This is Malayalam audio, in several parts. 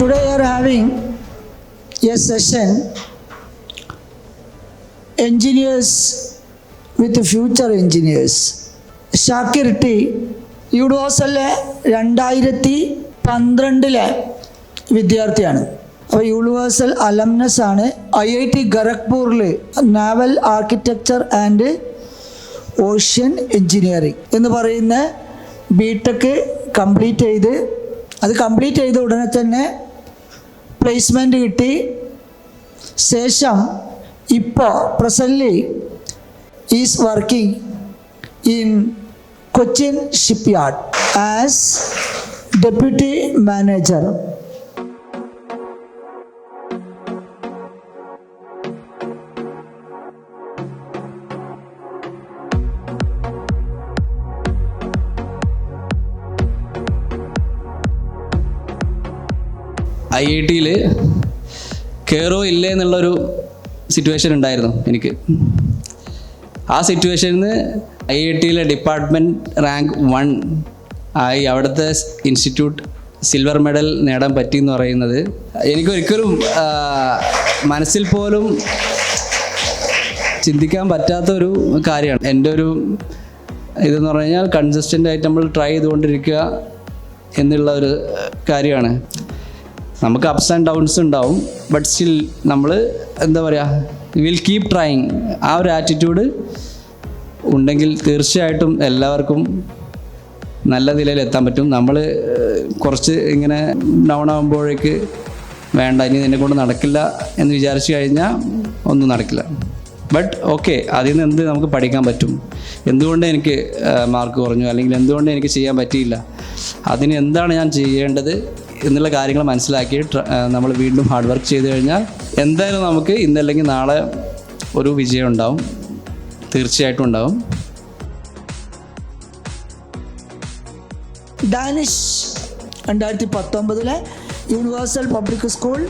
today we are having a session, engineers with future engineers. Shakir T യൂണിവേഴ്സലിലെ 2012 വിദ്യാർത്ഥിയാണ്. അപ്പോൾ യൂണിവേഴ്സൽ അലംനസ് ആണ്. IIT ഖരഗ്പൂരിൽ naval architecture and ocean engineering എന്ന് പറയുന്ന BTech കംപ്ലീറ്റ് ചെയ്ത് ഉടനെ തന്നെ പ്ലേസ്മെൻറ്റ് കിട്ടി. ശേഷം ഇപ്പോൾ presently is working in Cochin shipyard as deputy manager. IIT-യിൽ കയറോ ഇല്ലേ എന്നുള്ളൊരു സിറ്റുവേഷൻ ഉണ്ടായിരുന്നു എനിക്ക്. ആ സിറ്റുവേഷനിൽ നിന്ന് IIT-യിലെ ഡിപ്പാർട്ട്മെൻറ്റ് റാങ്ക് 1 ആയി അവിടുത്തെ ഇൻസ്റ്റിറ്റ്യൂട്ട് സിൽവർ മെഡൽ നേടാൻ പറ്റിയെന്ന് പറയുന്നത് എനിക്കൊരിക്കലും മനസ്സിൽ പോലും ചിന്തിക്കാൻ പറ്റാത്തൊരു കാര്യമാണ്. എൻ്റെ ഒരു ഇതെന്ന് പറഞ്ഞു കഴിഞ്ഞാൽ കൺസിസ്റ്റൻ്റ് ആയിട്ട് നമ്മൾ ട്രൈ ചെയ്തുകൊണ്ടിരിക്കുക എന്നുള്ള ഒരു കാര്യമാണ്. നമുക്ക് അപ്സ് ആൻഡ് ഡൗൺസ് ഉണ്ടാവും, ബട്ട് സ്റ്റിൽ നമ്മൾ എന്താ പറയുക, വിൽ കീപ് ട്രൈങ്. ആ ഒരു ആറ്റിറ്റ്യൂഡ് ഉണ്ടെങ്കിൽ തീർച്ചയായിട്ടും എല്ലാവർക്കും നല്ല നിലയിൽ എത്താൻ പറ്റും. നമ്മൾ കുറച്ച് ഇങ്ങനെ ഡൗൺ ആകുമ്പോഴേക്ക് വേണ്ട, ഇനി നിന്നെ കൊണ്ട് നടക്കില്ല എന്ന് വിചാരിച്ചു കഴിഞ്ഞാൽ ഒന്നും നടക്കില്ല. ബട്ട് ഓക്കെ, അതിൽ നിന്ന് എന്ത് നമുക്ക് പഠിക്കാൻ പറ്റും, എന്തുകൊണ്ട് എനിക്ക് മാർക്ക് കുറഞ്ഞു, അല്ലെങ്കിൽ എന്തുകൊണ്ട് എനിക്ക് ചെയ്യാൻ പറ്റിയില്ല, അതിന് എന്താണ് ഞാൻ ചെയ്യേണ്ടത് എന്നുള്ള കാര്യങ്ങൾ മനസ്സിലാക്കി നമ്മൾ വീണ്ടും ഹാർഡ് വർക്ക് ചെയ്ത് കഴിഞ്ഞാൽ എന്തായാലും നമുക്ക് ഇന്നല്ലെങ്കിൽ നാളെ ഒരു വിജയം ഉണ്ടാവും, തീർച്ചയായിട്ടും ഉണ്ടാവും. Danish 2019 universal public school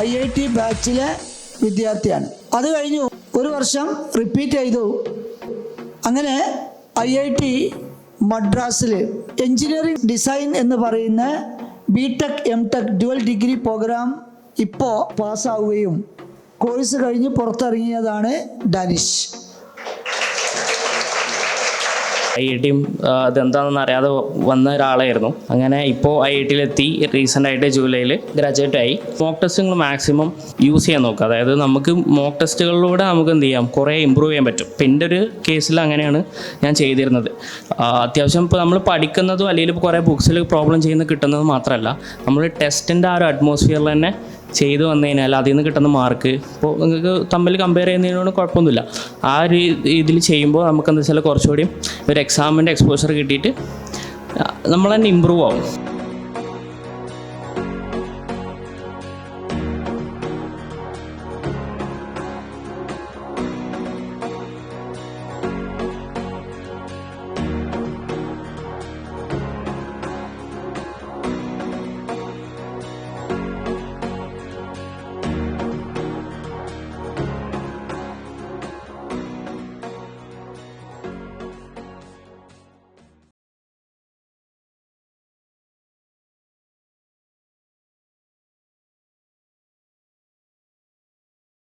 IIT ബാച്ചിലെ വിദ്യാർത്ഥിയാണ്. അത് കഴിഞ്ഞു ഒരു വർഷം റിപ്പീറ്റ് ചെയ്തു. അങ്ങനെ IIT മദ്രാസിൽ എഞ്ചിനീയറിംഗ് ഡിസൈൻ എന്ന് പറയുന്ന BTech MTech dual degree program ഇപ്പോൾ പാസ്സാവുകയും കോഴ്സ് കഴിഞ്ഞ് പുറത്തിറങ്ങിയതാണ് ഡാനിഷ്. IIT-യും അതെന്താണെന്ന് അറിയാതെ വന്ന ഒരാളായിരുന്നു. അങ്ങനെ ഇപ്പോൾ IIT-യിലെത്തി. റീസെൻ്റായിട്ട് ജൂലൈയിൽ ഗ്രാജുവേറ്റ് ആയി. മോക്ക് ടെസ്റ്റുകൾ മാക്സിമം യൂസ് ചെയ്യാൻ നോക്കുക. അതായത് നമുക്ക് മോക്ക് ടെസ്റ്റുകളിലൂടെ നമുക്ക് എന്ത് ചെയ്യാം, കുറേ ഇമ്പ്രൂവ് ചെയ്യാൻ പറ്റും. ഇപ്പം എൻ്റെ ഒരു കേസിൽ അങ്ങനെയാണ് ഞാൻ ചെയ്തിരുന്നത്. അത്യാവശ്യം ഇപ്പോൾ നമ്മൾ പഠിക്കുന്നതും അല്ലെങ്കിൽ കുറേ ബുക്സിൽ പ്രോബ്ലം ചെയ്യുന്നത് കിട്ടുന്നത് മാത്രമല്ല, നമ്മൾ ടെസ്റ്റിൻ്റെ ആ ഒരു അറ്റ്മോസ്ഫിയറിൽ തന്നെ ചെയ്തു വന്നു കഴിഞ്ഞാൽ അതിൽ നിന്ന് കിട്ടുന്ന മാർക്ക് ഇപ്പോൾ നിങ്ങൾക്ക് തമ്മിൽ കമ്പയർ ചെയ്യുന്നതിനോട് കുഴപ്പമൊന്നുമില്ല. ആ ഒരു ഇതിൽ ചെയ്യുമ്പോൾ നമുക്ക് എന്താ വെച്ചാൽ കുറച്ചുകൂടി ഒരു എക്സാമിൻ്റെ എക്സ്പോഷർ കിട്ടിയിട്ട് നമ്മൾ തന്നെ ഇമ്പ്രൂവ് ആവും.